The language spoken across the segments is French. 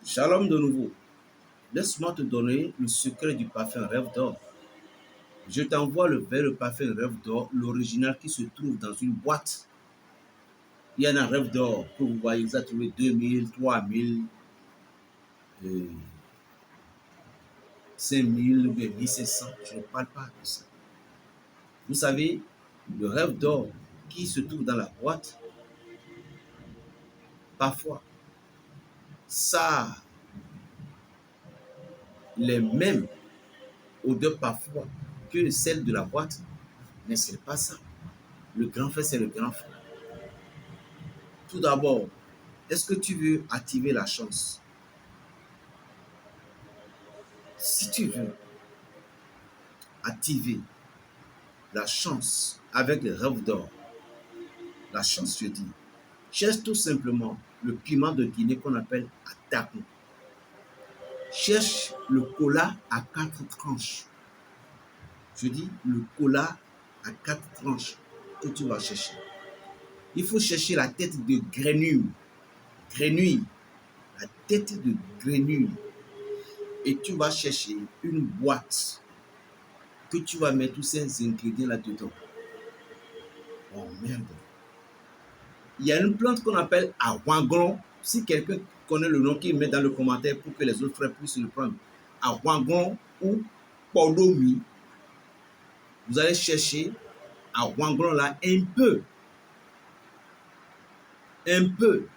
Shalom de nouveau. Laisse-moi te donner le secret du parfum Rêve d'or. Je t'envoie vers le parfum Rêve d'or, l'original qui se trouve dans une boîte. Il y en a un Rêve d'or que vous voyez, vous avez trouvé 2000, 3000, 5000 ou bien 1500. Je ne parle pas de ça. Vous savez, le Rêve d'or qui se trouve dans la boîte, parfois, ça a les mêmes odeurs parfois que celle de la boîte, mais ce n'est pas ça. Le grand frère, c'est le grand frère. Tout d'abord, est-ce que tu veux activer la chance? Si tu veux activer la chance avec le Rêve d'or, la chance, je dis, cherche tout simplement le piment de Guinée qu'on appelle Atakou. Cherche le cola à 4 tranches. Je dis le cola à 4 tranches que tu vas chercher. Il faut chercher la tête de grenouille. Grenouille. La tête de grenouille. Et tu vas chercher une boîte que tu vas mettre tous ces ingrédients là-dedans. Oh merde. Il y a une plante qu'on appelle Awangon. Si quelqu'un connaît le nom, qu'il met dans le commentaire pour que les autres frères puissent le prendre. Awangon ou Podomi. Vous allez chercher Awangon là un peu. Un peu.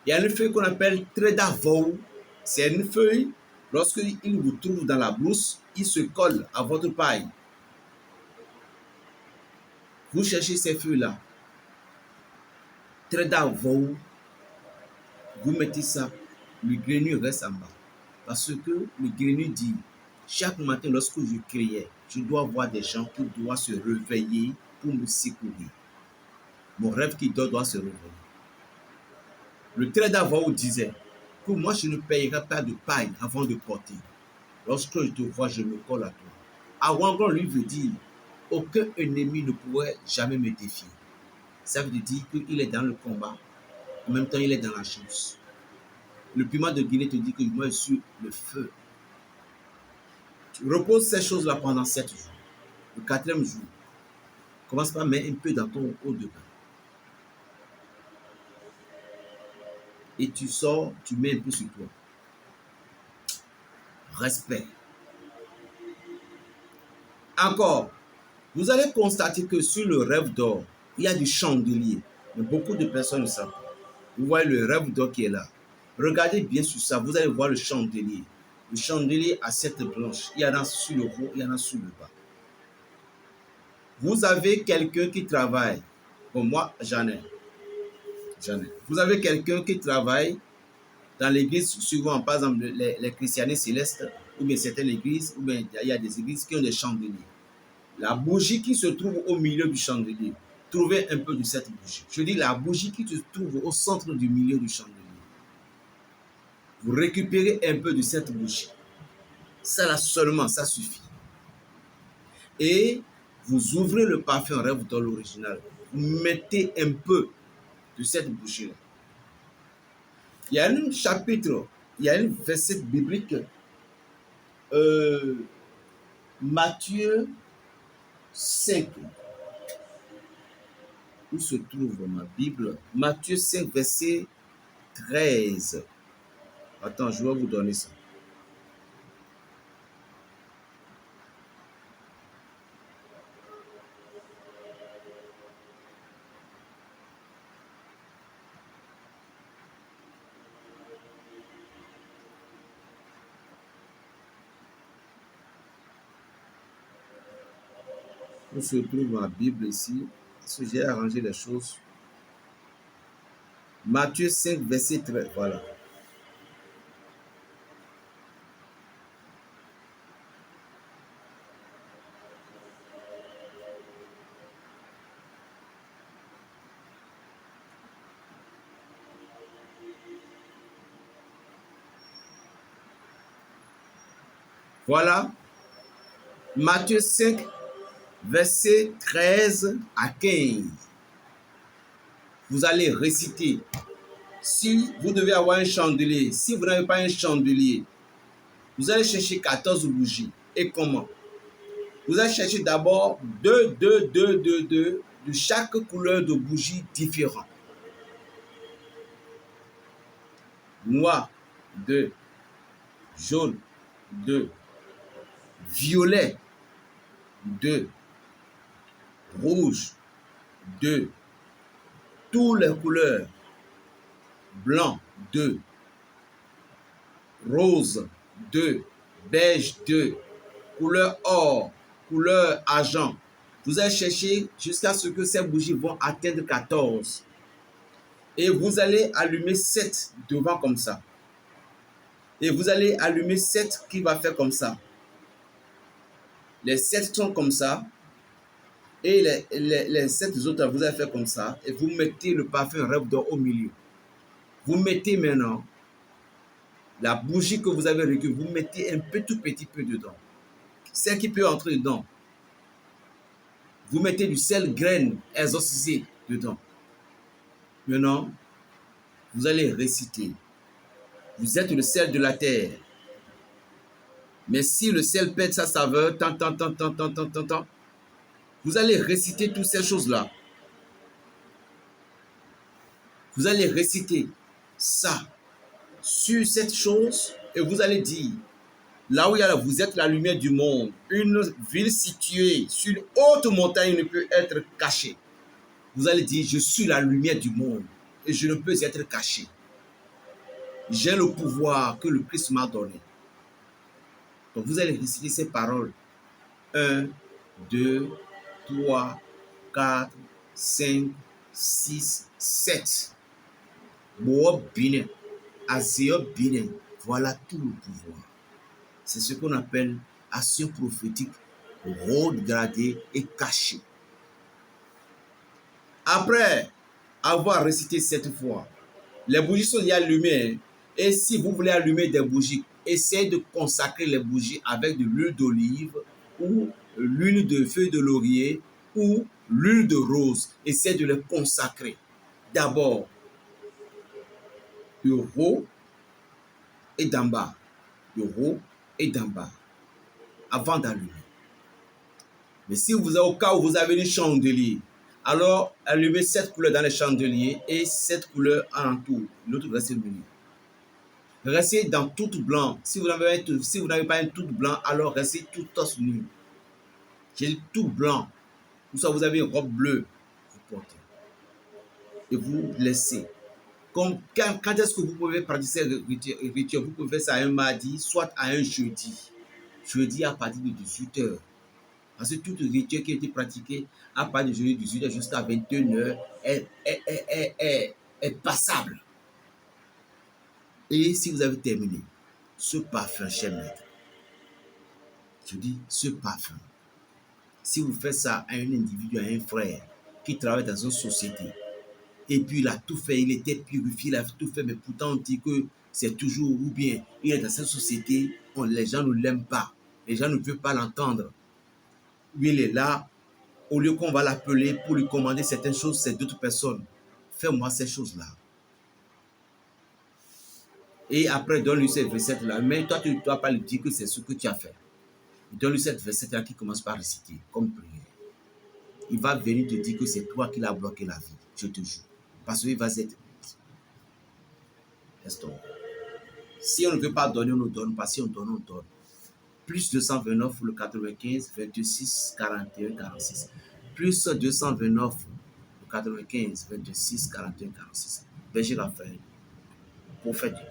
Il y a une feuille qu'on appelle Tredavou. C'est une feuille, lorsqu'il vous trouve dans la brousse, il se colle à votre paille. Vous cherchez ces feuilles-là. Tredavou. Vous mettez ça, le grenouille reste en bas. Parce que le grenouille dit, chaque matin lorsque je criais, je dois voir des gens qui doivent se réveiller pour me secourir. Mon rêve qui doit se réveiller. Le Tredavou disait que moi je ne payerai pas de paille avant de porter. Lorsque je te vois, je me colle à toi. Awangon lui veut dire, aucun ennemi ne pourrait jamais me défier. Ça veut dire qu'il est dans le combat, en même temps il est dans la chance. Le piment de Guinée te dit que moi je suis le feu. Tu reposes ces choses-là pendant 7 jours. Le 4e jour, commence par mettre un peu dans ton eau de bain. Et tu sors, tu mets un peu sur toi. Respect. Encore, vous allez constater que sur le Rêve d'or, il y a du chandelier. Mais beaucoup de personnes ne savent pas. Vous voyez le Rêve d'or qui est là. Regardez bien sur ça, vous allez voir le chandelier. Le chandelier a 7 branches. Il y en a sur le haut, il y en a sur le bas. Vous avez quelqu'un qui travaille. Bon, moi, j'en ai. Vous avez quelqu'un qui travaille dans l'église, souvent, par exemple, les christianistes célestes, ou bien certaines églises, ou bien il y a des églises qui ont des chandeliers. La bougie qui se trouve au milieu du chandelier, trouvez un peu de cette bougie. Je dis la bougie qui se trouve au centre du milieu du chandelier. Vous récupérez un peu de cette bougie. Ça là seulement, ça suffit. Et vous ouvrez le parfum Rêve d'or l'original. Vous mettez un peu de cette bougie-là. Il y a un chapitre, il y a un verset biblique, Matthieu 5. Où se trouve ma Bible? Matthieu 5, verset 13. Attends, je vais vous donner ça. Où se trouve ma Bible ici? Parce que j'ai arrangé les choses. Matthieu 5, verset 13. Voilà. Voilà. Matthieu 5, verset 13 à 15. Vous allez réciter Si vous devez avoir un chandelier, si vous n'avez pas un chandelier, vous allez chercher 14 bougies. Et comment? Vous allez chercher d'abord deux de chaque couleur de bougie différente. Noir, 2, jaune, 2, violet, 2, rouge, 2, toutes les couleurs, blanc, 2, rose, 2, beige, 2, couleur or, couleur argent. Vous allez chercher jusqu'à ce que ces bougies vont atteindre 14. Et vous allez allumer 7 devant comme ça. Et vous allez allumer 7 qui va faire comme ça. Les 7 sont comme ça. Et les 7 autres, vous allez faire comme ça. Et vous mettez le parfum Rêve d'or au milieu. Vous mettez maintenant la bougie que vous avez recueillie. Vous mettez un tout petit peu dedans. Celle qui peut entrer dedans. Vous mettez du sel graine exorcisé dedans. Maintenant, vous allez réciter. Vous êtes le sel de la terre. Mais si le sel perd sa saveur, vous allez réciter toutes ces choses-là. Vous allez réciter ça sur cette chose et vous allez dire, là où il y a, vous êtes la lumière du monde. Une ville située sur une haute montagne ne peut être cachée. Vous allez dire, je suis la lumière du monde et je ne peux être caché. J'ai le pouvoir que le Christ m'a donné. Donc vous allez réciter ces paroles. 1, 2, 3, 4, 5, 6, 7. Voilà tout le pouvoir. C'est ce qu'on appelle action prophétique haute gradée et cachée. Après avoir récité 7 fois, les bougies sont déjà allumées. Et si vous voulez allumer des bougies, essayez de consacrer les bougies avec de l'huile d'olive ou l'huile de feuille de laurier ou l'huile de rose. Essayez de les consacrer. D'abord, de haut et d'en bas. De haut et d'en bas. Avant d'allumer. Mais si vous avez, au cas où vous avez une chandelier, alors allumez 7 couleurs dans les chandeliers et 7 couleurs en entour. L'autre reste le milieu. Restez dans tout blanc. Si vous n'avez pas un tout blanc, alors restez tout torse nu. J'ai dit tout blanc. Ou soit vous avez une robe bleue, vous portez. Et vous laissez. Quand est-ce que vous pouvez pratiquer ce rituel? Vous pouvez faire ça un mardi, soit à un jeudi. Jeudi à partir de 18h. Parce que tout rituel qui a été pratiqué à partir de jeudi 18h jusqu'à 21h est passable. Et si vous avez terminé, ce parfum, cher maître, je dis ce parfum, si vous faites ça à un individu, à un frère qui travaille dans une société, et puis il a tout fait, il était purifié, il a tout fait, mais pourtant on dit que c'est toujours, ou bien il est dans cette société, les gens ne l'aiment pas, les gens ne veulent pas l'entendre. Lui, il est là, au lieu qu'on va l'appeler pour lui commander certaines choses, c'est d'autres personnes. Fais-moi ces choses-là. Et après, donne-lui cette recette-là. Mais toi, tu ne dois pas lui dire que c'est ce que tu as fait. Donne-lui cette recette-là qui commence par réciter, comme prière. Il va venir te dire que c'est toi qui l'as bloqué la vie. Je te jure. Parce qu'il va être... Si on ne veut pas donner, on ne donne pas. Si on donne, on donne. Plus 229 pour le 95, 26, 41, 46. Plus 229 pour le 95, 26, 41, 46. Berger Raphaël. Pour faire du bien.